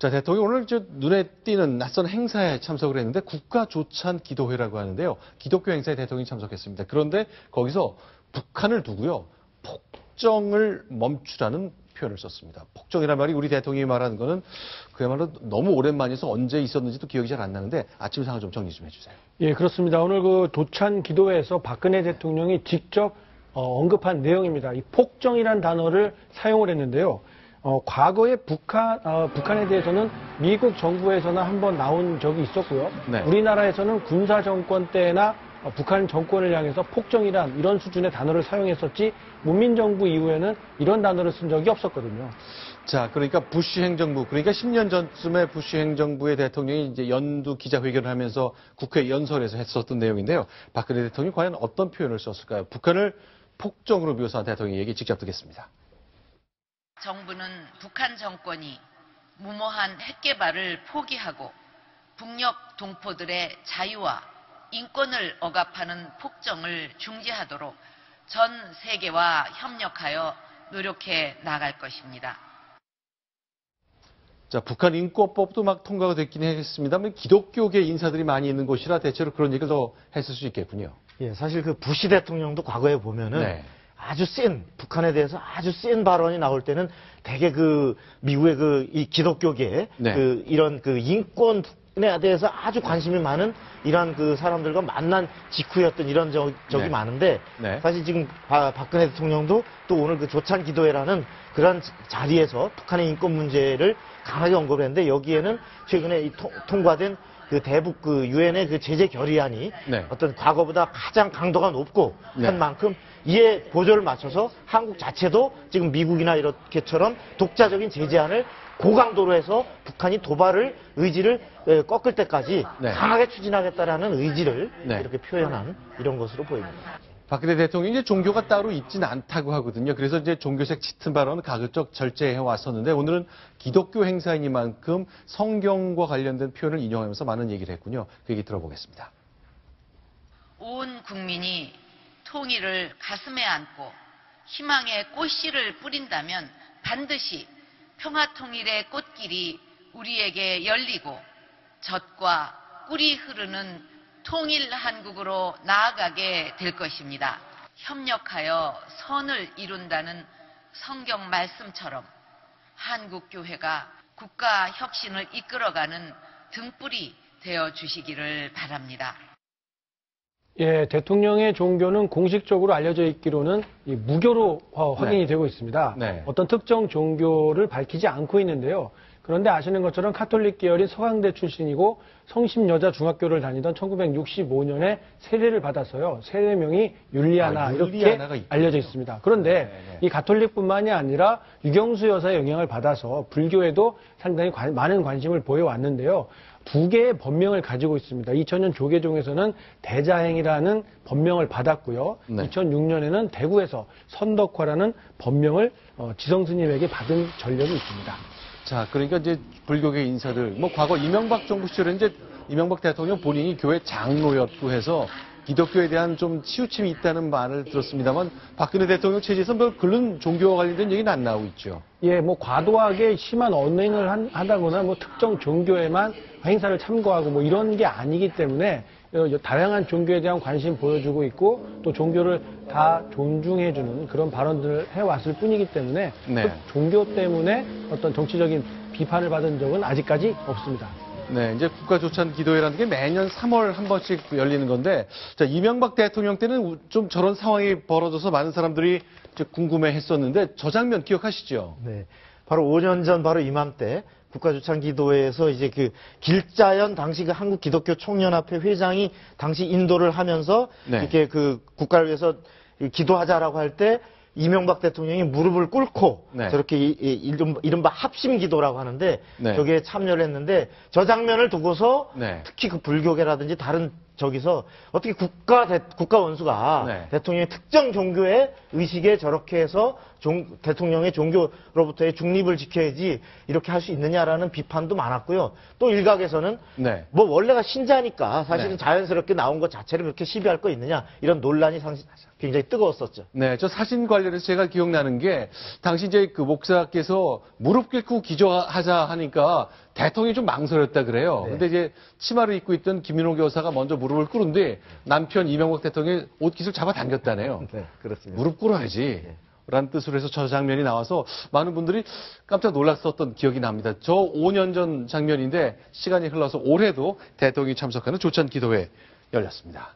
자, 대통령이 오늘 눈에 띄는 낯선 행사에 참석을 했는데 국가조찬 기도회라고 하는데요. 기독교 행사에 대통령이 참석했습니다. 그런데 거기서 북한을 두고요. 폭정을 멈추라는 표현을 썼습니다. 폭정이란 말이 우리 대통령이 말하는 거는 그야말로 너무 오랜만이어서 언제 있었는지도 기억이 잘 안 나는데 아침 상황 좀 정리 좀 해주세요. 예, 그렇습니다. 오늘 그 조찬 기도회에서 박근혜 대통령이 직접 언급한 내용입니다. 이 폭정이란 단어를 사용을 했는데요. 과거에 북한에 대해서는 미국 정부에서나 한번 나온 적이 있었고요. 네. 우리나라에서는 군사 정권 때나 북한 정권을 향해서 폭정이란 이런 수준의 단어를 사용했었지 문민정부 이후에는 이런 단어를 쓴 적이 없었거든요. 자, 그러니까 부시 행정부, 그러니까 10년 전쯤에 부시 행정부의 대통령이 이제 연두 기자회견을 하면서 국회 연설에서 했었던 내용인데요. 박근혜 대통령이 과연 어떤 표현을 썼을까요? 북한을 폭정으로 묘사한 대통령 얘기 직접 듣겠습니다. 정부는 북한 정권이 무모한 핵개발을 포기하고 북녘 동포들의 자유와 인권을 억압하는 폭정을 중지하도록 전 세계와 협력하여 노력해 나갈 것입니다. 자, 북한 인권법도 막 통과가 됐긴 했습니다만 기독교계 인사들이 많이 있는 곳이라 대체로 그런 얘기를 더 했을 수 있겠군요. 예, 사실 그 부시 대통령도 과거에 보면은 네. 아주 센, 북한에 대해서 아주 센 발언이 나올 때는 되게 그 미국의 그 이 기독교계 네. 그 이런 그 인권에 대해서 아주 관심이 많은 이런 그 사람들과 만난 직후였던 이런 적이 네. 많은데 네. 사실 지금 박근혜 대통령도 또 오늘 그 조찬 기도회라는 그런 자리에서 북한의 인권 문제를 강하게 언급했는데 여기에는 최근에 통과된 그 대북 그 유엔의 그 제재 결의안이 네. 어떤 과거보다 가장 강도가 높고 네. 한 만큼 이에 보조를 맞춰서 한국 자체도 지금 미국이나 이렇게처럼 독자적인 제재안을 고강도로 해서 북한이 도발을 의지를 꺾을 때까지 네. 강하게 추진하겠다라는 의지를 네. 이렇게 표현한 이런 것으로 보입니다. 박근혜 대통령이 이제 종교가 따로 있지는 않다고 하거든요. 그래서 이제 종교색 짙은 발언을 가급적 절제해 왔었는데 오늘은 기독교 행사이니만큼 성경과 관련된 표현을 인용하면서 많은 얘기를 했군요. 그 얘기 들어보겠습니다. 온 국민이 통일을 가슴에 안고 희망의 꽃씨를 뿌린다면 반드시 평화통일의 꽃길이 우리에게 열리고 젖과 꿀이 흐르는 통일 한국으로 나아가게 될 것입니다. 협력하여 선을 이룬다는 성경 말씀처럼 한국교회가 국가 혁신을 이끌어가는 등불이 되어 주시기를 바랍니다. 예, 대통령의 종교는 공식적으로 알려져 있기로는 이 무교로 확인이 네. 되고 있습니다. 네. 어떤 특정 종교를 밝히지 않고 있는데요. 그런데 아시는 것처럼 카톨릭 계열인 서강대 출신이고 성심여자중학교를 다니던 1965년에 세례를 받아서요. 세례명이 율리아나 이렇게 알려져 있습니다. 그런데 네. 이 가톨릭뿐만이 아니라 유경수 여사의 영향을 받아서 불교에도 상당히 많은 관심을 보여왔는데요. 두 개의 법명을 가지고 있습니다. 2000년 조계종에서는 대자행이라는 법명을 받았고요. 네. 2006년에는 대구에서 선덕화라는 법명을 지성스님에게 받은 전력이 있습니다. 자, 그러니까 이제 불교계 인사들, 뭐 과거 이명박 정부 시절에 이제 이명박 대통령 본인이 교회 장로였고 해서 기독교에 대한 좀 치우침이 있다는 말을 들었습니다만 박근혜 대통령 체제에서 뭐 그런 종교와 관련된 얘기는 안 나오고 있죠. 예, 뭐 과도하게 심한 언행을 한다거나 뭐 특정 종교에만 행사를 참고하고 뭐 이런 게 아니기 때문에 다양한 종교에 대한 관심 보여주고 있고 또 종교를 다 존중해주는 그런 발언들을 해왔을 뿐이기 때문에 네. 그 종교 때문에 어떤 정치적인 비판을 받은 적은 아직까지 없습니다. 네, 이제 국가조찬 기도회라는 게 매년 3월 한 번씩 열리는 건데, 자, 이명박 대통령 때는 좀 저런 상황이 벌어져서 많은 사람들이 궁금해 했었는데, 저 장면 기억하시죠? 네. 바로 5년 전 바로 이맘때 국가조찬 기도회에서 이제 그 길자연 당시 그 한국 기독교 총연합회 회장이 당시 인도를 하면서 네. 이렇게 그 국가를 위해서 기도하자라고 할 때 이명박 대통령이 무릎을 꿇고 네. 저렇게 이른바 합심 기도라고 하는데 네. 저기에 참여를 했는데 저 장면을 두고서 네. 특히 그 불교계라든지 다른 저기서 어떻게 국가 원수가 네. 대통령의 특정 종교의 의식에 저렇게 해서 대통령의 종교로부터의 중립을 지켜야지 이렇게 할 수 있느냐라는 비판도 많았고요. 또 일각에서는 네. 뭐 원래가 신자니까 사실은 네. 자연스럽게 나온 것 자체를 그렇게 시비할 거 있느냐 이런 논란이 굉장히 뜨거웠었죠. 네, 저 사진 관련해서 제가 기억나는 게 당시 이제 그 목사께서 무릎 꿇고 기도하자 하니까 대통령이 좀 망설였다 그래요. 네. 근데 이제 치마를 입고 있던 김인호 교사가 먼저 무릎을 꿇은데 남편 이명박 대통령이 옷깃을 잡아 당겼다네요. 네, 그렇습니다. 무릎 꿇어야지. 라는 뜻으로 해서 저 장면이 나와서 많은 분들이 깜짝 놀랐었던 기억이 납니다. 저 5년 전 장면인데 시간이 흘러서 올해도 대통령이 참석하는 조찬 기도회 열렸습니다.